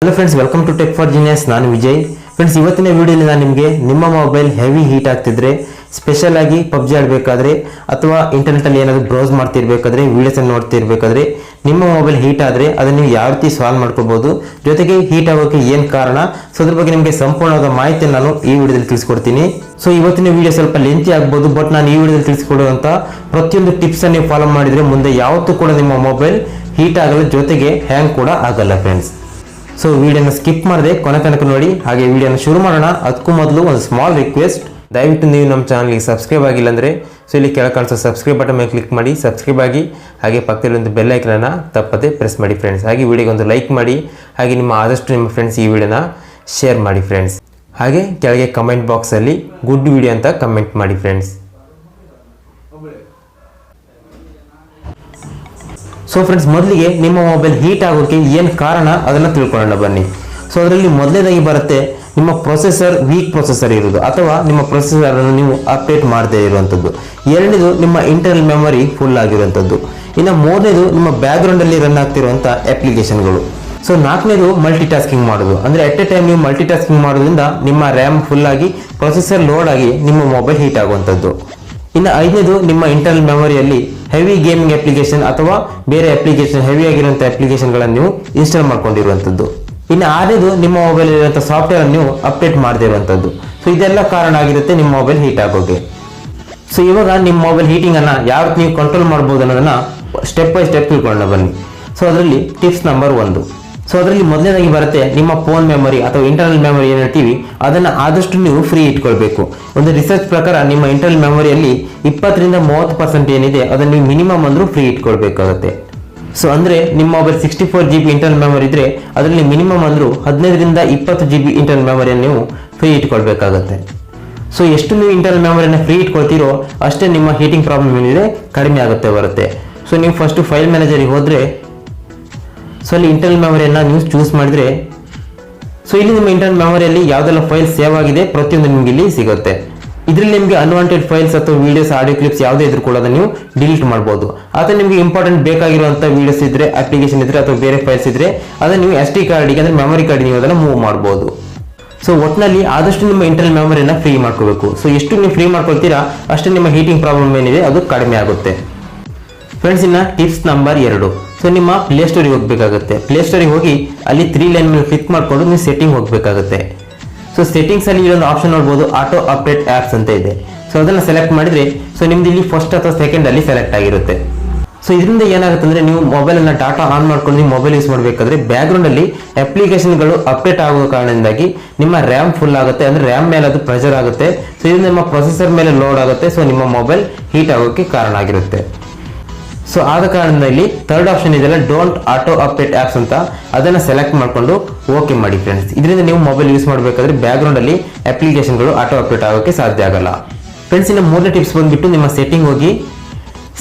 Hello friends, welcome to Tech for Genius. ನಾನು Vijay. Friends, ಇವತ್ತಿನ ವಿಡಿಯೋಲಿ ನಾನು ನಿಮಗೆ ನಿಮ್ಮ ಮೊಬೈಲ್ ಹೆವಿ ಹೀಟ್ ಆಗ್ತಿದ್ರೆ, ಸ್ಪೆಷಲ್ ಆಗಿ ಪಬ್ಜಿ ಆಡಬೇಕಾದ್ರೆ ಅಥವಾ ಇಂಟರ್ನೆಟಲ್ಲಿ ಏನಾದರೂ ಬ್ರೌಸ್ ಮಾಡ್ತಿರ್ಬೇಕಾದ್ರೆ, ವೀಡಿಯೋಸನ್ನು ನೋಡ್ತಿರ್ಬೇಕಾದ್ರೆ ನಿಮ್ಮ ಮೊಬೈಲ್ ಹೀಟ್ ಆದರೆ ಅದನ್ನು ನೀವು ಯಾವ ರೀತಿ ಸಾಲ್ವ್ ಮಾಡ್ಕೋಬಹುದು, ಜೊತೆಗೆ ಹೀಟ್ ಆಗೋಕ್ಕೆ ಏನು ಕಾರಣ, ಸೊ ಅದ್ರ ಬಗ್ಗೆ ನಿಮಗೆ ಸಂಪೂರ್ಣವಾದ ಮಾಹಿತಿ ನಾನು ಈ ವಿಡಿಯೋದಲ್ಲಿ ತಿಳಿಸ್ಕೊಡ್ತೀನಿ. ಸೊ ಇವತ್ತಿನ ವಿಡಿಯೋ ಸ್ವಲ್ಪ ಲೆಂತಿ ಆಗ್ಬೋದು, ಬಟ್ ನಾನು ಈ ವಿಡಿಯೋದಲ್ಲಿ ತಿಳಿಸ್ಕೊಡುವಂಥ ಪ್ರತಿಯೊಂದು ಟಿಪ್ಸನ್ನು ನೀವು ಫಾಲೋ ಮಾಡಿದರೆ ಮುಂದೆ ಯಾವತ್ತೂ ಕೂಡ ನಿಮ್ಮ ಮೊಬೈಲ್ ಹೀಟ್ ಆಗಲ್ಲ, ಜೊತೆಗೆ ಹ್ಯಾಂಗ್ ಕೂಡ ಆಗಲ್ಲ ಫ್ರೆಂಡ್ಸ್. ಸೊ ವಿಡಿಯೋನ ಸ್ಕಿಪ್ ಮಾಡದೆ ಕೊನೆ ತನಕ ನೋಡಿ. ಹಾಗೆ ವಿಡಿಯೋನ ಶುರು ಮಾಡೋಣ. ಅದಕ್ಕೂ ಮೊದಲು ಒಂದು ಸ್ಮಾಲ್ ರಿಕ್ವೆಸ್ಟ್, ದಯವಿಟ್ಟು ನೀವು ನಮ್ಮ ಚಾನಲ್ಗೆ ಸಬ್ಸ್ಕ್ರೈಬ್ ಆಗಿಲ್ಲ ಅಂದರೆ ಸೊ ಇಲ್ಲಿ ಕೆಳಗೆ ಕಾಣಿಸೋ ಸಬ್ಸ್ಕ್ರೈಬ್ ಬಟನ್ ಮೇಲೆ ಕ್ಲಿಕ್ ಮಾಡಿ ಸಬ್ಸ್ಕ್ರೈಬ್ ಆಗಿ. ಹಾಗೆ ಪಕ್ಕದಲ್ಲಿ ಒಂದು ಬೆಲ್ ಐಕನನ್ನು ತಪ್ಪದೆ ಪ್ರೆಸ್ ಮಾಡಿ ಫ್ರೆಂಡ್ಸ್. ಹಾಗೆ ವಿಡಿಯೋಗೆ ಒಂದು ಲೈಕ್ ಮಾಡಿ. ಹಾಗೆ ಆದಷ್ಟು ನಿಮ್ಮ ಫ್ರೆಂಡ್ಸ್ ಈ ವಿಡಿಯೋನ ಶೇರ್ ಮಾಡಿ ಫ್ರೆಂಡ್ಸ್. ಹಾಗೆ ಕೆಳಗೆ ಕಮೆಂಟ್ ಬಾಕ್ಸಲ್ಲಿ ಗುಡ್ ವಿಡಿಯೋ ಅಂತ ಕಮೆಂಟ್ ಮಾಡಿ ಫ್ರೆಂಡ್ಸ್. ಸೊ ಫ್ರೆಂಡ್ಸ್, ಮೊದಲಿಗೆ ನಿಮ್ಮ ಮೊಬೈಲ್ ಹೀಟ್ ಆಗೋಕ್ಕೆ ಏನು ಕಾರಣ ಅದನ್ನು ತಿಳ್ಕೊಳ್ಳೋಣ ಬನ್ನಿ. ಸೊ ಅದರಲ್ಲಿ ಮೊದಲನೇದಾಗಿ ಬರುತ್ತೆ ನಿಮ್ಮ ಪ್ರೊಸೆಸರ್ ವೀಕ್ ಪ್ರೊಸೆಸರ್ ಇರೋದು, ಅಥವಾ ನಿಮ್ಮ ಪ್ರೊಸೆಸರನ್ನು ನೀವು ಅಪ್ಡೇಟ್ ಮಾಡದೇ ಇರುವಂಥದ್ದು. ಎರಡನೇದು ನಿಮ್ಮ ಇಂಟರ್ನಲ್ ಮೆಮೊರಿ ಫುಲ್ ಆಗಿರುವಂಥದ್ದು. ಇನ್ನು ಮೂರನೇದು ನಿಮ್ಮ ಬ್ಯಾಕ್ಗ್ರೌಂಡಲ್ಲಿ ರನ್ ಆಗ್ತಿರುವಂಥ ಅಪ್ಲಿಕೇಶನ್ಗಳು. ಸೊ ನಾಲ್ಕನೇದು ಮಲ್ಟಿ ಟಾಸ್ಕಿಂಗ್ ಮಾಡೋದು, ಅಂದರೆ ಎಟ್ ಎ ಟೈಮ್ ನೀವು ಮಲ್ಟಿ ಟಾಸ್ಕಿಂಗ್ ಮಾಡೋದ್ರಿಂದ ನಿಮ್ಮ ರ್ಯಾಮ್ ಫುಲ್ ಆಗಿ ಪ್ರೊಸೆಸರ್ ಲೋಡ್ ಆಗಿ ನಿಮ್ಮ ಮೊಬೈಲ್ ಹೀಟ್ ಆಗುವಂಥದ್ದು. ಇನ್ನು ಐದನೇದು ನಿಮ್ಮ ಇಂಟರ್ನಲ್ ಮೆಮೊರಿಯಲ್ಲಿ ಹೆವಿ ಗೇಮಿಂಗ್ ಅಪ್ಲಿಕೇಶನ್ ಅಥವಾ ಬೇರೆ ಅಪ್ಲಿಕೇಶನ್, ಹೆವಿ ಆಗಿರುವಂಥ ಅಪ್ಲಿಕೇಶನ್ಗಳನ್ನು ನೀವು ಇನ್ಸ್ಟಾಲ್ ಮಾಡ್ಕೊಂಡಿರುವಂಥದ್ದು. ಇನ್ನು ಆರನೇದು ನಿಮ್ಮ ಮೊಬೈಲ್ ಇರುವಂಥ ಸಾಫ್ಟ್ವೇರ್ ನೀವು ಅಪ್ಡೇಟ್ ಮಾಡದೇ ಇರುವಂಥದ್ದು. ಸೊ ಇದೆಲ್ಲ ಕಾರಣ ಆಗಿರುತ್ತೆ ನಿಮ್ಮ ಮೊಬೈಲ್ ಹೀಟ್ ಆಗೋಕೆ. ಸೊ ಇವಾಗ ನಿಮ್ಮ ಮೊಬೈಲ್ ಹೀಟಿಂಗನ್ನು ಯಾವ ರೀತಿ ನೀವು ಕಂಟ್ರೋಲ್ ಮಾಡ್ಬೋದು ಅನ್ನೋದನ್ನು ಸ್ಟೆಪ್ ಬೈ ಸ್ಟೆಪ್ ತಿಳ್ಕೊಳ್ಳೋಣ ಬನ್ನಿ. ಸೊ ಅದರಲ್ಲಿ ಟಿಪ್ಸ್ ನಂಬರ್ 1. ಸೊ ಅದರಲ್ಲಿ ಮೊದಲನೇದಾಗಿ ಬರುತ್ತೆ ನಿಮ್ಮ ಫೋನ್ ಮೆಮೊರಿ ಅಥವಾ ಇಂಟರ್ನಲ್ ಮೆಮೊರಿ ಏನು ಹೇಳ್ತೀವಿ ಅದನ್ನು ಆದಷ್ಟು ನೀವು ಫ್ರೀ ಇಟ್ಕೊಳ್ಬೇಕು. ಒಂದು ರಿಸರ್ಚ್ ಪ್ರಕಾರ ನಿಮ್ಮ ಇಂಟರ್ನಲ್ ಮೆಮೊರಿಯಲ್ಲಿ 20ರಿಂದ 30% ಏನಿದೆ ಅದನ್ನು ನೀವು ಮಿನಿಮಮ್ ಅಂದರೂ ಫ್ರೀ ಇಟ್ಕೊಳ್ಬೇಕಾಗುತ್ತೆ. ಸೊ ಅಂದರೆ ನಿಮ್ಮ ಮೊಬೈಲ್ 64 GB ಇಂಟರ್ನಲ್ ಮೆಮೊರಿ ಇದ್ದರೆ ಅದರಲ್ಲಿ ಮಿನಿಮಮ್ ಅಂದರೂ 15ರಿಂದ 20 GB ಇಂಟರ್ನಲ್ ಮೆಮೊರಿಯನ್ನು ನೀವು ಫ್ರೀ ಇಟ್ಕೊಳ್ಬೇಕಾಗುತ್ತೆ. ಸೊ ಎಷ್ಟು ನೀವು ಇಂಟರ್ನಲ್ ಮೆಮೊರಿಯನ್ನು ಫ್ರೀ ಇಟ್ಕೊಳ್ತೀರೋ ಅಷ್ಟೇ ನಿಮ್ಮ ಹೀಟಿಂಗ್ ಪ್ರಾಬ್ಲಮ್ ಏನಿದೆ ಕಡಿಮೆ ಆಗುತ್ತೆ ಬರುತ್ತೆ. ಸೊ ನೀವು ಫಸ್ಟು ಫೈಲ್ ಮ್ಯಾನೇಜರಿಗೆ ಹೋದರೆ ಸೊ ಅಲ್ಲಿ ಇಂಟರ್ನಲ್ ಮೆಮೊರಿಯನ್ನು ನೀವು ಚೂಸ್ ಮಾಡಿದರೆ ಸೊ ಇಲ್ಲಿ ನಿಮ್ಮ ಇಂಟರ್ನಲ್ ಮೆಮೊರಿಯಲ್ಲಿ ಯಾವುದೆಲ್ಲ ಫೈಲ್ ಸೇವ್ ಆಗಿದೆ ಪ್ರತಿಯೊಂದು ನಿಮಗೆ ಇಲ್ಲಿ ಸಿಗುತ್ತೆ. ಇದರಲ್ಲಿ ನಿಮಗೆ ಅನ್ವಾಂಟೆಡ್ ಫೈಲ್ಸ್ ಅಥವಾ ವೀಡಿಯೋಸ್, ಆಡಿಯೋ ಕ್ಲಿಪ್ಸ್ ಯಾವುದೇ ಇದ್ರೂ ಕೂಡ ಅದನ್ನು ನೀವು ಡಿಲೀಟ್ ಮಾಡ್ಬೋದು. ಅಥವಾ ನಿಮಗೆ ಇಂಪಾರ್ಟೆಂಟ್ ಬೇಕಾಗಿರುವಂಥ ವೀಡಿಯೋಸ್ ಇದ್ದರೆ, ಅಪ್ಲಿಕೇಶನ್ ಇದ್ದರೆ ಅಥವಾ ಬೇರೆ ಫೈಲ್ಸ್ ಇದ್ದರೆ ಅದನ್ನು ನೀವು SD ಕಾರ್ಡಿಗೆ ಅಂದರೆ ಮೆಮೊರಿ ಕಾರ್ಡಿಗೆ ನೀವು ಅದನ್ನು ಮೂವ್ ಮಾಡ್ಬೋದು. ಸೊ ಒಟ್ಟಿನಲ್ಲಿ ಆದಷ್ಟು ನಿಮ್ಮ ಇಂಟರ್ನಲ್ ಮೆಮೊರಿಯನ್ನು ಫ್ರೀ ಮಾಡ್ಕೋಬೇಕು. ಸೊ ಎಷ್ಟು ನೀವು ಫ್ರೀ ಮಾಡ್ಕೊಳ್ತೀರಾ ಅಷ್ಟು ನಿಮ್ಮ ಹೀಟಿಂಗ್ ಪ್ರಾಬ್ಲಮ್ ಏನಿದೆ ಅದು ಕಡಿಮೆ ಆಗುತ್ತೆ ಫ್ರೆಂಡ್ಸ್. ಇನ್ನು ಟಿಪ್ಸ್ ನಂಬರ್ 2. ಸೊ ನಿಮ್ಮ ಪ್ಲೇಸ್ಟೋರಿಗೆ ಹೋಗಬೇಕಾಗುತ್ತೆ. ಪ್ಲೇಸ್ಟೋರಿಗೆ ಹೋಗಿ ಅಲ್ಲಿ 3 ಲೈನ್ ಮೇಲೆ ಕ್ಲಿಕ್ ಮಾಡಿಕೊಂಡು ನೀವು ಸೆಟ್ಟಿಂಗ್ ಹೋಗಬೇಕಾಗುತ್ತೆ. ಸೊ ಸೆಟ್ಟಿಂಗ್ಸಲ್ಲಿ ಇಲ್ಲೊಂದು ಆಪ್ಷನ್ ನೋಡ್ಬೋದು, ಆಟೋ ಅಪ್ಡೇಟ್ ಆ್ಯಪ್ಸ್ ಅಂತ ಇದೆ. ಸೊ ಅದನ್ನು ಸೆಲೆಕ್ಟ್ ಮಾಡಿದರೆ ಸೊ ನಿಮ್ದು ಇಲ್ಲಿ ಫಸ್ಟ್ ಅಥವಾ ಸೆಕೆಂಡಲ್ಲಿ ಸೆಲೆಕ್ಟ್ ಆಗಿರುತ್ತೆ. ಸೊ ಇದರಿಂದ ಏನಾಗುತ್ತೆ ಅಂದರೆ ನೀವು ಮೊಬೈಲನ್ನು ಡಾಟಾ ಆನ್ ಮಾಡ್ಕೊಂಡು ನೀವು ಮೊಬೈಲ್ ಯೂಸ್ ಮಾಡಬೇಕಾದ್ರೆ ಬ್ಯಾಕ್ಗ್ರೌಂಡಲ್ಲಿ ಅಪ್ಲಿಕೇಶನ್ಗಳು ಅಪ್ಡೇಟ್ ಆಗುವ ಕಾರಣದಿಂದಾಗಿ ನಿಮ್ಮ ರ್ಯಾಮ್ ಫುಲ್ ಆಗುತ್ತೆ, ಅಂದರೆ ರ್ಯಾಮ್ ಮೇಲೆ ಅದು ಪ್ರೆಷರ್ ಆಗುತ್ತೆ. ಸೊ ಇದರಿಂದ ನಿಮ್ಮ ಪ್ರೊಸೆಸರ್ ಮೇಲೆ ಲೋಡ್ ಆಗುತ್ತೆ. ಸೊ ನಿಮ್ಮ ಮೊಬೈಲ್ ಹೀಟ್ ಆಗೋಕ್ಕೆ ಕಾರಣ ಆಗಿರುತ್ತೆ. ಸೊ ಆದ ಕಾರಣದಿಂದ ಇಲ್ಲಿ ಥರ್ಡ್ ಆಪ್ಷನ್ ಇದೆಯಲ್ಲ, ಡೋಂಟ್ ಆಟೋ ಅಪ್ಡೇಟ್ ಆ್ಯಪ್ಸ್ ಅಂತ, ಅದನ್ನು ಸೆಲೆಕ್ಟ್ ಮಾಡಿಕೊಂಡು ಓಕೆ ಮಾಡಿ ಫ್ರೆಂಡ್ಸ್. ಇದರಿಂದ ನೀವು ಮೊಬೈಲ್ ಯೂಸ್ ಮಾಡಬೇಕಾದ್ರೆ ಬ್ಯಾಕ್ಗ್ರೌಂಡಲ್ಲಿ ಅಪ್ಲಿಕೇಶನ್ಗಳು ಆಟೋ ಅಪ್ಡೇಟ್ ಆಗೋಕ್ಕೆ ಸಾಧ್ಯ ಆಗಲ್ಲ ಫ್ರೆಂಡ್ಸ್. ಇನ್ನು ಮೂರನೇ ಟಿಪ್ಸ್ ಬಂದುಬಿಟ್ಟು ನಿಮ್ಮ ಸೆಟ್ಟಿಂಗ್ ಹೋಗಿ,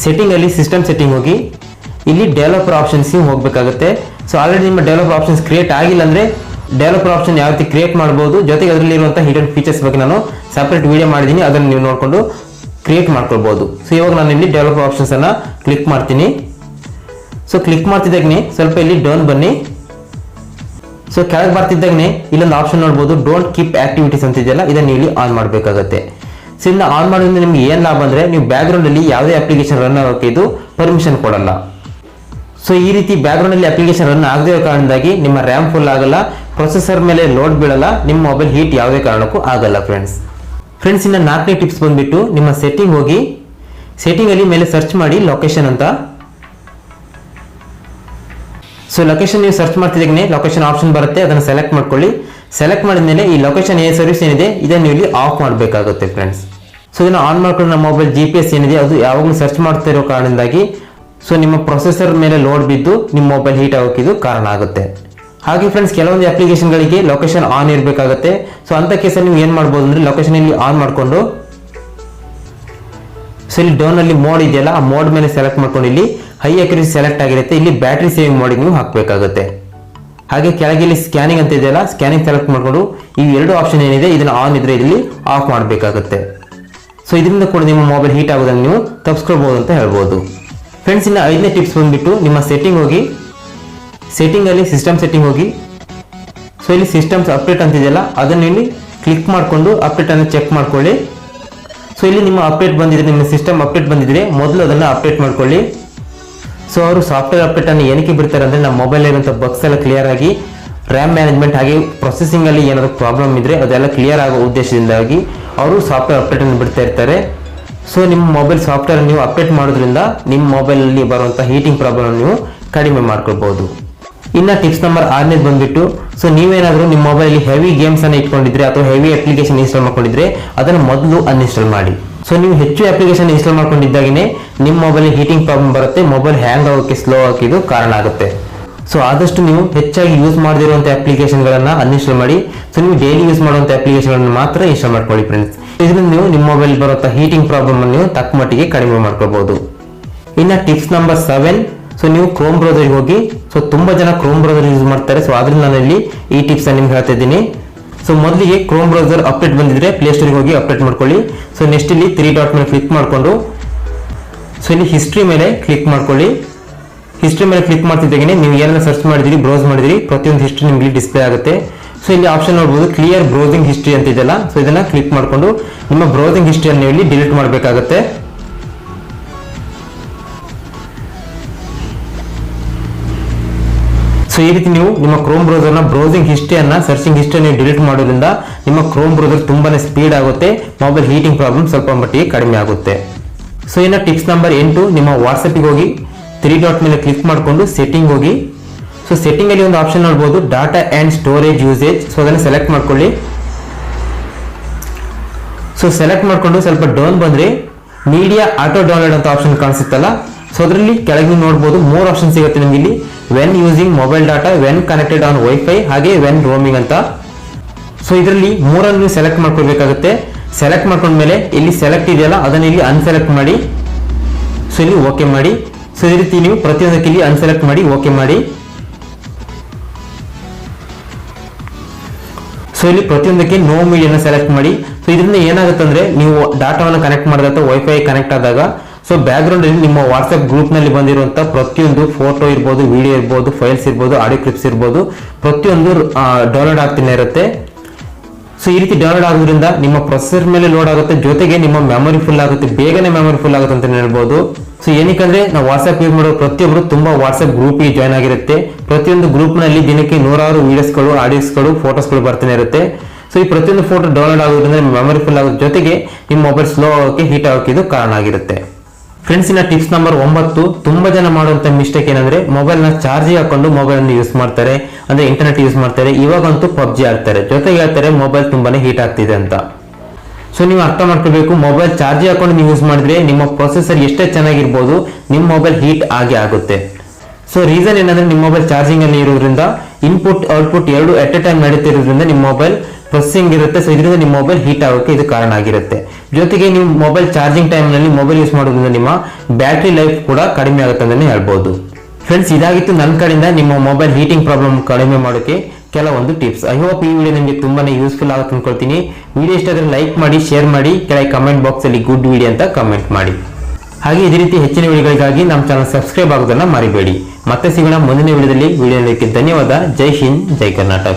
ಸೆಟ್ಟಿಂಗಲ್ಲಿ ಸಿಸ್ಟಮ್ ಸೆಟ್ಟಿಂಗ್ ಹೋಗಿ ಇಲ್ಲಿ ಡೆವಲಪರ್ ಆಪ್ಷನ್ಸ್ಗೆ ಹೋಗಬೇಕಾಗುತ್ತೆ. ಸೊ ಆಲ್ರೆಡಿ ನಿಮ್ಮ ಡೆವಲಪರ್ ಆಪ್ಷನ್ಸ್ ಕ್ರಿಯೇಟ್ ಆಗಿಲ್ಲ ಅಂದರೆ ಡೆವಲಪರ್ ಆಪ್ಷನ್ ಯಾವ ರೀತಿ ಕ್ರಿಯೇಟ್ ಮಾಡ್ಬೋದು, ಜೊತೆಗೆ ಅದರಲ್ಲಿರುವಂಥ ಹಿಡನ್ ಫೀಚರ್ಸ್ ಬಗ್ಗೆ ನಾನು ಸಪ್ರೇಟ್ ವಿಡಿಯೋ ಮಾಡಿದ್ದೀನಿ, ಅದನ್ನು ನೀವು ನೋಡಿಕೊಂಡು ಕ್ರಿಯೇಟ್ ಮಾಡ್ಕೊಳ್ಬೋದು. ಸೊ ಇವಾಗ ನಾನು ಇಲ್ಲಿ ಡೆವಲಪರ್ ಆಪ್ಷನ್ಸನ್ನು ಕ್ಲಿಕ್ ಮಾಡ್ತೀನಿ. ಸೊ ಕ್ಲಿಕ್ ಮಾಡ್ತಿದ್ದಾಗನೇ ಸ್ವಲ್ಪ ಇಲ್ಲಿ ಡೌನ್ ಬನ್ನಿ. ಸೊ ಕೆಳಗೆ ಬರ್ತಿದ್ದಾಗನೇ ಇಲ್ಲೊಂದು ಆಪ್ಷನ್ ನೋಡ್ಬೋದು, ಡೋಂಟ್ ಕೀಪ್ ಆಕ್ಟಿವಿಟೀಸ್ ಅಂತ ಇದೆಯಲ್ಲ, ಇದನ್ನು ಇಲ್ಲಿ ಆನ್ ಮಾಡಬೇಕಾಗತ್ತೆ. ಸೊ ಇದನ್ನ ಆನ್ ಮಾಡೋದ್ರಿಂದ ನಿಮ್ಗೆ ಏನು ಲಾಭ ಅಂದರೆ ನೀವು ಬ್ಯಾಕ್ಗ್ರೌಂಡಲ್ಲಿ ಯಾವುದೇ ಅಪ್ಲಿಕೇಶನ್ ರನ್ ಆಗೋಕ್ಕೆ ಇದು ಪರ್ಮಿಷನ್ ಕೊಡಲ್ಲ. ಸೊ ಈ ರೀತಿ ಬ್ಯಾಕ್ಗ್ರೌಂಡಲ್ಲಿ ಅಪ್ಲಿಕೇಶನ್ ರನ್ ಆಗದೇ ಇರೋ ಕಾರಣದಿಂದಾಗಿ ನಿಮ್ಮ ರ್ಯಾಮ್ ಫುಲ್ ಆಗಲ್ಲ, ಪ್ರೊಸೆಸರ್ ಮೇಲೆ ಲೋಡ್ ಬೀಳಲ್ಲ, ನಿಮ್ಮ ಮೊಬೈಲ್ ಹೀಟ್ ಯಾವುದೇ ಕಾರಣಕ್ಕೂ ಆಗಲ್ಲ ಫ್ರೆಂಡ್ಸ್. ಇನ್ನು 4ನೇ ಟಿಪ್ಸ್ ಬಂದುಬಿಟ್ಟು ನಿಮ್ಮ ಸೆಟ್ಟಿಂಗ್ ಹೋಗಿ, ಸೆಟ್ಟಿಂಗಲ್ಲಿ ಮೇಲೆ ಸರ್ಚ್ ಮಾಡಿ ಲೊಕೇಶನ್ ಅಂತ. ಸೊ ಲೊಕೇಶನ್ ನೀವು ಸರ್ಚ್ ಮಾಡ್ತಿದ್ದಾಗನೇ ಲೊಕೇಶನ್ ಆಪ್ಷನ್ ಬರುತ್ತೆ, ಅದನ್ನು ಸೆಲೆಕ್ಟ್ ಮಾಡ್ಕೊಳ್ಳಿ. ಸೆಲೆಕ್ಟ್ ಮಾಡಿದ ಮೇಲೆ ಈ ಲೊಕೇಶನ್ ಸರ್ವಿಸ್ ಏನಿದೆ ಇದನ್ನು ನೀವು ಇಲ್ಲಿ ಆಫ್ ಮಾಡಬೇಕಾಗುತ್ತೆ ಫ್ರೆಂಡ್ಸ್. ಸೊ ಇದನ್ನು ಆನ್ ಮಾಡ್ಕೊಂಡು ನಮ್ಮ ಮೊಬೈಲ್ GPS ಏನಿದೆ ಅದು ಯಾವಾಗಲೂ ಸರ್ಚ್ ಮಾಡ್ತಾ ಇರೋ ಕಾರಣದಿಂದಾಗಿ ಸೊ ನಿಮ್ಮ ಪ್ರೊಸೆಸರ್ ಮೇಲೆ ಲೋಡ್ ಬಿದ್ದು ನಿಮ್ಮ ಮೊಬೈಲ್ ಹೀಟ್ ಆಗೋಕ್ಕೆ ಇದು ಕಾರಣ ಆಗುತ್ತೆ. ಹಾಗೆ ಫ್ರೆಂಡ್ಸ್, ಕೆಲವೊಂದು ಅಪ್ಲಿಕೇಶನ್ಗಳಿಗೆ ಲೊಕೇಶನ್ ಆನ್ ಇರಬೇಕಾಗುತ್ತೆ. ಸೊ ಅಂಥ ಕೇಸಲ್ಲಿ ನೀವು ಏನು ಮಾಡ್ಬೋದು ಅಂದರೆ ಲೊಕೇಶನ್ ಇಲ್ಲಿ ಆನ್ ಮಾಡಿಕೊಂಡು ಸೊ ಇಲ್ಲಿ ಡೌನಲ್ಲಿ ಮೋಡ್ ಇದೆಯಲ್ಲ, ಆ ಮೋಡ್ ಮೇಲೆ ಸೆಲೆಕ್ಟ್ ಮಾಡ್ಕೊಂಡು ಇಲ್ಲಿ ಹೈ ಅಕ್ಯುರಸಿ ಸೆಲೆಕ್ಟ್ ಆಗಿರುತ್ತೆ, ಇಲ್ಲಿ ಬ್ಯಾಟ್ರಿ ಸೇವಿಂಗ್ ಮೋಡಿಗೆ ನೀವು ಹಾಕಬೇಕಾಗುತ್ತೆ. ಹಾಗೆ ಕೆಳಗೆ ಇಲ್ಲಿ ಸ್ಕ್ಯಾನಿಂಗ್ ಅಂತ ಇದೆಯಲ್ಲ, ಸ್ಕ್ಯಾನಿಂಗ್ ಸೆಲೆಕ್ಟ್ ಮಾಡಿಕೊಂಡು ಈ 2 ಆಪ್ಷನ್ ಏನಿದೆ ಇದನ್ನು ಆನ್ ಇದ್ರೆ ಇಲ್ಲಿ ಆಫ್ ಮಾಡಬೇಕಾಗುತ್ತೆ. ಸೊ ಇದರಿಂದ ಕೂಡ ನಿಮ್ಮ ಮೊಬೈಲ್ ಹೀಟ್ ಆಗೋದನ್ನು ನೀವು ತಪ್ಪಿಸ್ಕೊಳ್ಬೋದು ಅಂತ ಹೇಳ್ಬೋದು ಫ್ರೆಂಡ್ಸ್. ಇನ್ನು 5ನೇ ಟಿಪ್ಸ್ ಬಂದುಬಿಟ್ಟು ನಿಮ್ಮ ಸೆಟ್ಟಿಂಗ್ ಹೋಗಿ, ಸೆಟ್ಟಿಂಗಲ್ಲಿ ಸಿಸ್ಟಮ್ ಸೆಟ್ಟಿಂಗ್ ಹೋಗಿ ಸೊ ಇಲ್ಲಿ ಸಿಸ್ಟಮ್ಸ್ ಅಪ್ಡೇಟ್ ಅಂತಿದೆಯಲ್ಲ ಅದನ್ನು ಇಲ್ಲಿ ಕ್ಲಿಕ್ ಮಾಡಿಕೊಂಡು ಅಪ್ಡೇಟನ್ನು ಚೆಕ್ ಮಾಡ್ಕೊಳ್ಳಿ. ಸೊ ಇಲ್ಲಿ ನಿಮ್ಮ ಅಪ್ಡೇಟ್ ಬಂದಿದ್ರೆ, ನಿಮ್ಮ ಸಿಸ್ಟಮ್ ಅಪ್ಡೇಟ್ ಬಂದಿದ್ರೆ ಮೊದಲು ಅದನ್ನು ಅಪ್ಡೇಟ್ ಮಾಡ್ಕೊಳ್ಳಿ. ಸೊ ಅವರು ಸಾಫ್ಟ್ವೇರ್ ಅಪ್ಡೇಟನ್ನು ಏನಕ್ಕೆ ಬಿಡ್ತಾರೆ ಅಂದರೆ ನಮ್ಮ ಮೊಬೈಲ್ ಇರುವಂಥ ಬಗ್ಸ್ ಎಲ್ಲ ಕ್ಲಿಯರ್ ಆಗಿ, ರ್ಯಾಮ್ ಮ್ಯಾನೇಜ್ಮೆಂಟ್ ಹಾಗೆ ಪ್ರೊಸೆಸಿಂಗಲ್ಲಿ ಏನಾದರೂ ಪ್ರಾಬ್ಲಮ್ ಇದ್ದರೆ ಅದೆಲ್ಲ ಕ್ಲಿಯರ್ ಆಗೋ ಉದ್ದೇಶದಿಂದಾಗಿ ಅವರು ಸಾಫ್ಟ್ವೇರ್ ಅಪ್ಡೇಟನ್ನು ಬಿಡ್ತಾ ಇರ್ತಾರೆ. ಸೊ ನಿಮ್ಮ ಮೊಬೈಲ್ ಸಾಫ್ಟ್ವೇರ್ ನೀವು ಅಪ್ಡೇಟ್ ಮಾಡೋದ್ರಿಂದ ನಿಮ್ಮ ಮೊಬೈಲಲ್ಲಿ ಬರುವಂಥ ಹೀಟಿಂಗ್ ಪ್ರಾಬ್ಲಮ್ ನೀವು ಕಡಿಮೆ ಮಾಡ್ಕೊಳ್ಬೋದು. ಇನ್ನು ಟಿಪ್ಸ್ ನಂಬರ್ 6ನೇದು ಬಂದ್ಬಿಟ್ಟು, ಸೊ ನೀವೇನಾದರೂ ನಿಮ್ಮ ಮೊಬೈಲಲ್ಲಿ ಹೆವಿ ಗೇಮ್ಸನ್ನು ಇಟ್ಕೊಂಡಿದ್ರೆ ಅಥವಾ ಹೆವಿ ಅಪ್ಲಿಕೇಶನ್ ಇನ್ಸ್ಟಾಲ್ ಮಾಡ್ಕೊಂಡಿದ್ರೆ ಅದನ್ನು ಮೊದಲು ಅನ್ಇನ್ಸ್ಟಾಲ್ ಮಾಡಿ. ಸೊ ನೀವು ಹೆಚ್ಚು ಅಪ್ಲಿಕೇಶನ್ ಇನ್ಸ್ಟಾಲ್ ಮಾಡ್ಕೊಂಡಿದ್ದಾಗೇ ನಿಮ್ಮ ಮೊಬೈಲ್ ಹೀಟಿಂಗ್ ಪ್ರಾಬ್ಲಮ್ ಬರುತ್ತೆ, ಮೊಬೈಲ್ ಹ್ಯಾಂಗ್ ಆಗೋಕ್ಕೆ, ಸ್ಲೋ ಆಗೋಕ್ಕೆ ಇದು ಕಾರಣ ಆಗುತ್ತೆ. ಸೊ ಆದಷ್ಟು ನೀವು ಹೆಚ್ಚಾಗಿ ಯೂಸ್ ಮಾಡದಿರುವಂಥ ಅಪ್ಲಿಕೇಶನ್ಗಳನ್ನು ಅನ್ಇನ್ಸ್ಟಾಲ್ ಮಾಡಿ. ಸೊ ನೀವು ಡೈಲಿ ಯೂಸ್ ಮಾಡುವಂಥ ಅಪ್ಲಿಕೇಶನ್ಗಳನ್ನು ಮಾತ್ರ ಇನ್ಸ್ಟಾಲ್ ಮಾಡ್ಕೊಳ್ಳಿ ಫ್ರೆಂಡ್ಸ್. ಇದರಿಂದ ನೀವು ನಿಮ್ಮ ಮೊಬೈಲ್ ಬರುವಂಥ ಹೀಟಿಂಗ್ ಪ್ರಾಬ್ಲಮ್ ಅನ್ನು ನೀವು ತಕ್ಕ ಮಟ್ಟಿಗೆ ಕಡಿಮೆ ಮಾಡ್ಕೋಬಹುದು. ಇನ್ನು ಟಿಪ್ಸ್ ನಂಬರ್ 7, ಸೊ ನೀವು ಕ್ರೋಮ್ ಬ್ರೌಸರ್ಗೆ ಹೋಗಿ. ಸೊ ತುಂಬಾ ಜನ ಕ್ರೋಮ್ ಬ್ರೌಸರ್ ಯೂಸ್ ಮಾಡ್ತಾರೆ, ಸೊ ಆದ್ರಿಂದ ನಾನು ಇಲ್ಲಿ ಈ ಟಿಪ್ಸ್ ನಿಮ್ಗೆ ಹೇಳ್ತಾ ಇದ್ದೀನಿ. ಸೊ ಮೊದಲಿಗೆ ಕ್ರೋಮ್ ಬ್ರೌಸರ್ ಅಪ್ಡೇಟ್ ಬಂದಿದ್ರೆ ಪ್ಲೇಸ್ಟೋರ್ಗೆ ಹೋಗಿ ಅಪ್ಡೇಟ್ ಮಾಡ್ಕೊಳ್ಳಿ. ಸೊ ನೆಕ್ಸ್ಟ್ ಇಲ್ಲಿ 3 ಡಾಟ್ ಮೇಲೆ ಕ್ಲಿಕ್ ಮಾಡಿಕೊಂಡು ಸೊ ಇಲ್ಲಿ ಹಿಸ್ಟ್ರಿ ಮೇಲೆ ಕ್ಲಿಕ್ ಮಾಡ್ಕೊಳ್ಳಿ. ಹಿಸ್ಟ್ರಿ ಮೇಲೆ ಕ್ಲಿಕ್ ಮಾಡ್ತಿದ್ದಾಗೆ ನೀವು ಏನೆಲ್ಲ ಸರ್ಚ್ ಮಾಡಿದಿರಿ, ಬ್ರೌಸ್ ಮಾಡಿದಿರಿ, ಪ್ರತಿಯೊಂದು ಹಿಸ್ಟ್ರಿ ನಿಮಗೆ ಡಿಸ್ಪ್ಲೇ ಆಗುತ್ತೆ. ಸೊ ಇಲ್ಲಿ ಆಪ್ಷನ್ ನೋಡ್ಬೋದು, ಕ್ಲಿಯರ್ ಬ್ರೌಸಿಂಗ್ ಹಿಸ್ಟ್ರಿ ಅಂತ ಇದೆಯಲ್ಲ, ಸೊ ಇದನ್ನ ಕ್ಲಿಕ್ ಮಾಡಿಕೊಂಡು ನಿಮ್ಮ ಬ್ರೌಸಿಂಗ್ ಹಿಸ್ಟ್ರಿಯನ್ನು ಇಲ್ಲಿ ಡಿಲೀಟ್ ಮಾಡಬೇಕಾಗುತ್ತೆ. ಸೊ ಈ ರೀತಿ ನೀವು ನಿಮ್ಮ ಕ್ರೋಮ್ ಬ್ರೌಸರ್ನ ಬ್ರೌಸಿಂಗ್ ಹಿಸ್ಟ್ರಿಯನ್ನ, ಸರ್ಚಿಂಗ್ ಹಿಸ್ಟ್ರಿಯನ್ನು ಡಿಲೀಟ್ ಮಾಡೋದ್ರಿಂದ ನಿಮ್ಮ ಕ್ರೋಮ್ ಬ್ರೌಸರ್ ತುಂಬಾನೇ ಸ್ಪೀಡ್ ಆಗುತ್ತೆ, ಮೊಬೈಲ್ ಹೀಟಿಂಗ್ ಪ್ರಾಬ್ಲಮ್ ಸ್ವಲ್ಪ ಮಟ್ಟಿಗೆ ಕಡಿಮೆ ಆಗುತ್ತೆ. ಸೊ ಇನ್ನು ಟಿಪ್ಸ್ ನಂಬರ್ 8, ನಿಮ್ಮ ವಾಟ್ಸಪ್ಗೆ ಹೋಗಿ 3 ಡಾಟ್ ಮೇಲೆ ಕ್ಲಿಕ್ ಮಾಡಿಕೊಂಡು ಸೆಟ್ಟಿಂಗ್ ಹೋಗಿ. ಸೊ ಸೆಟ್ಟಿಂಗ್ ಅಲ್ಲಿ ಒಂದು ಆಪ್ಷನ್ ನೋಡಬಹುದು, data and storage usage. So ಅದನ್ನು ಸೆಲೆಕ್ಟ್ ಮಾಡ್ಕೊಳ್ಳಿ. ಸೊ ಸೆಲೆಕ್ಟ್ ಮಾಡ್ಕೊಂಡು ಸ್ವಲ್ಪ ಡೌನ್ ಬಂದ್ರೆ ಮೀಡಿಯಾ ಆಟೋ ಡೌನ್ಲೋಡ್ ಅಂತ ಆಪ್ಷನ್ ಕಾಣಿಸುತ್ತಲ್ಲ, ಸೊ ಅದರಲ್ಲಿ ಕೆಳಗೆ ನೋಡಬಹುದು 3 ಆಪ್ಷನ್ ಸಿಗುತ್ತೆ ನಿಮಗೆ ಇಲ್ಲಿ, when using mobile data, when connected on wifi, ಹಾಗೆ ವೆನ್ ರೋಮಿಂಗ್ ಅಂತ. ಸೊ ಇದರಲ್ಲಿ 3ಅನ್ನು ಸೆಲೆಕ್ಟ್ ಮಾಡ್ಕೊಳ್ಬೇಕಾಗುತ್ತೆ. ಸೆಲೆಕ್ಟ್ ಮಾಡ್ಕೊಂಡ್ಮೇಲೆ ಇಲ್ಲಿ ಸೆಲೆಕ್ಟ್ ಇದೆಯಲ್ಲ ಅದನ್ನ ಇಲ್ಲಿ ಅನ್ಸೆಲೆಕ್ಟ್ ಮಾಡಿ. ಸೊ ಇಲ್ಲಿ ಓಕೆ ಮಾಡಿ. ಸೊ ಈ ರೀತಿ ನೀವು ಪ್ರತಿಯೊಂದಕ್ಕೆ ಇಲ್ಲಿ ಅನ್ಸೆಲೆಕ್ಟ್ ಮಾಡಿ ಓಕೆ ಮಾಡಿ. ಸೊ ಇಲ್ಲಿ ಪ್ರತಿಯೊಂದಕ್ಕೆ ನೋ ಮೀಡಿಯಾನ ಸೆಲೆಕ್ಟ್ ಮಾಡಿ. ಸೊ ಇದರಿಂದ ಏನಾಗುತ್ತೆ ಅಂದ್ರೆ ನೀವು ಡಾಟಾವನ್ನು ಕನೆಕ್ಟ್ ಮಾಡಿದಾಗ ವೈಫೈ ಕನೆಕ್ಟ್ ಆದಾಗ ಸೊ ಬ್ಯಾಕ್ ಗ್ರೌಂಡ್ ಅಲ್ಲಿ ನಿಮ್ಮ ವಾಟ್ಸ್ಆಪ್ ಗ್ರೂಪ್ ನಲ್ಲಿ ಬಂದಿರುವಂತಹ ಪ್ರತಿಯೊಂದು ಫೋಟೋ ಇರ್ಬೋದು, ವಿಡಿಯೋ ಇರ್ಬೋದು, ಫೈಲ್ಸ್ ಇರ್ಬೋದು, ಆಡಿಯೋ ಕ್ಲಿಪ್ಸ್ ಇರ್ಬೋದು, ಪ್ರತಿಯೊಂದು ಡೌನ್ಲೋಡ್ ಆಗ್ತಾನೆ ಇರುತ್ತೆ. ಸೊ ಈ ರೀತಿ ಡೌನ್ಲೋಡ್ ಆಗೋದ್ರಿಂದ ನಿಮ್ಮ ಪ್ರೊಸೆಸರ್ ಮೇಲೆ ಲೋಡ್ ಆಗುತ್ತೆ, ಜೊತೆಗೆ ನಿಮ್ಮ ಮೆಮೊರಿ ಫುಲ್ ಆಗುತ್ತೆ, ಬೇಗನೆ ಮೆಮೊರಿ ಫುಲ್ ಆಗುತ್ತೆ ಅಂತ ಹೇಳ್ಬೋದು. ಸೊ ಏನಕ್ಕಂದ್ರೆ ನಾವು ವಾಟ್ಸ್ಆಪ್ ಯೂಸ್ ಮಾಡೋ ಪ್ರತಿಯೊಬ್ಬರು ತುಂಬಾ ವಾಟ್ಸ್ಆಪ್ ಗ್ರೂಪ್ಗೆ ಜಾಯ್ನ್ ಆಗಿರುತ್ತೆ. ಪ್ರತಿಯೊಂದು ಗ್ರೂಪ್ ನಲ್ಲಿ ದಿನಕ್ಕೆ 100 ವಿಡಿಯೋಸ್ಗಳು, ಆಡಿಯೋಸ್ಗಳು, ಫೋಟೋಸ್ಗಳು ಬರ್ತಾನೆ ಇರುತ್ತೆ. ಸೊ ಈ ಪ್ರತಿಯೊಂದು ಫೋಟೋ ಡೌನ್ಲೋಡ್ ಆಗೋದ್ರಿಂದ ಮೆಮೊರಿ ಫುಲ್ ಆಗೋದ್ರ ಜೊತೆಗೆ ನಿಮ್ಮ ಮೊಬೈಲ್ ಸ್ಲೋ ಆಗೋಕೆ, ಹೀಟ್ ಆಗೋಕೆ ಇದು ಕಾರಣ ಆಗಿರುತ್ತೆ. ಫ್ರೆಂಡ್ಸ್, ಇನ್ನ ಟಿಪ್ಸ್ ನಂಬರ್ 9, ತುಂಬಾ ಜನ ಮಾಡುವಂತ ಮಿಸ್ಟೇಕ್ ಏನಂದ್ರೆ ಮೊಬೈಲ್ ನ ಚಾರ್ಜ್ ಹಾಕೊಂಡು ಮೊಬೈಲ್ ಅನ್ನು ಯೂಸ್ ಮಾಡ್ತಾರೆ, ಅಂದ್ರೆ ಇಂಟರ್ನೆಟ್ ಯೂಸ್ ಮಾಡ್ತಾರೆ. ಇವಾಗಂತೂ ಪಬ್ಜಿ ಆಡ್ತಾರೆ, ಜೊತೆಗೆ ಹೇಳ್ತಾರೆ ಮೊಬೈಲ್ ತುಂಬಾನೇ ಹೀಟ್ ಆಗ್ತಿದೆ ಅಂತ. ಸೊ ನೀವು ಅರ್ಥ ಮಾಡ್ಕೋಬೇಕು, ಮೊಬೈಲ್ ಚಾರ್ಜ್ ಹಾಕೊಂಡು ನೀವು ಯೂಸ್ ಮಾಡಿದ್ರೆ ನಿಮ್ಮ ಪ್ರೊಸೆಸರ್ ಎಷ್ಟೇ ಚೆನ್ನಾಗಿರ್ಬೋದು, ನಿಮ್ಮ ಮೊಬೈಲ್ ಹೀಟ್ ಆಗೇ ಆಗುತ್ತೆ. ಸೊ ರೀಸನ್ ಏನಂದ್ರೆ ನಿಮ್ಮ ಮೊಬೈಲ್ ಚಾರ್ಜಿಂಗ್ ಅಲ್ಲಿ ಇರೋದ್ರಿಂದ ಇನ್ಪುಟ್ ಔಟ್ಪುಟ್ ಎರಡು ಎಟ್ ಎ ಟೈಮ್ ನಡೀತಿರೋದ್ರಿಂದ ನಿಮ್ಮ ಮೊಬೈಲ್ ಪ್ರೊಸೆಸಿಂಗ್ ಇರುತ್ತೆ. ಸೊ ಇದರಿಂದ ನಿಮ್ಮ ಮೊಬೈಲ್ ಹೀಟ್ ಆಗೋಕೆ ಇದು ಕಾರಣ ಆಗಿರುತ್ತೆ. ಜೊತೆಗೆ ನೀವು ಮೊಬೈಲ್ ಚಾರ್ಜಿಂಗ್ ಟೈಮ್ ನಲ್ಲಿ ಮೊಬೈಲ್ ಯೂಸ್ ಮಾಡೋದ್ರಿಂದ ನಿಮ್ಮ ಬ್ಯಾಟರಿ ಲೈಫ್ ಕೂಡ ಕಡಿಮೆ ಆಗುತ್ತೆ ಅಂತಾನೆ ಹೇಳ್ಬೋದು. ಫ್ರೆಂಡ್ಸ್, ಇದಾಗಿತ್ತು ನನ್ನ ಕಡೆಯಿಂದ ನಿಮ್ಮ ಮೊಬೈಲ್ ಹೀಟಿಂಗ್ ಪ್ರಾಬ್ಲಮ್ ಕಡಿಮೆ ಮಾಡೋಕೆ ಕೆಲವೊಂದು ಟಿಪ್ಸ್. ಐ ಹೋಪ್ ಈ ವಿಡಿಯೋ ನಿಮಗೆ ತುಂಬಾನೇ ಯೂಸ್ಫುಲ್ ಆಗುತ್ತೆ ಅನ್ಕೊಳ್ತೀನಿ. ವಿಡಿಯೋ ಇಷ್ಟ ಆದರೆ ಲೈಕ್ ಮಾಡಿ, ಶೇರ್ ಮಾಡಿ, ಕೆಳಗೆ ಕಮೆಂಟ್ ಬಾಕ್ಸ್ ಅಲ್ಲಿ ಗುಡ್ ವಿಡಿಯೋ ಅಂತ ಕಮೆಂಟ್ ಮಾಡಿ. ಹಾಗೆ ಇದೇ ರೀತಿ ಹೆಚ್ಚಿನ ವಿಡಿಯೋಗಳಿಗಾಗಿ ನಮ್ಮ ಚಾನಲ್ ಸಬ್ಸ್ಕ್ರೈಬ್ ಆಗೋದನ್ನ ಮರಿಬೇಡಿ. ಮತ್ತೆ ಸಿಗೋಣ ಮುಂದಿನ ವಿಡಿಯೋದಲ್ಲಿ. ವಿಡಿಯೋ ನೋಡೋದಕ್ಕೆ ಧನ್ಯವಾದ. ಜೈ ಹಿಂದ್, ಜೈ ಕರ್ನಾಟಕ.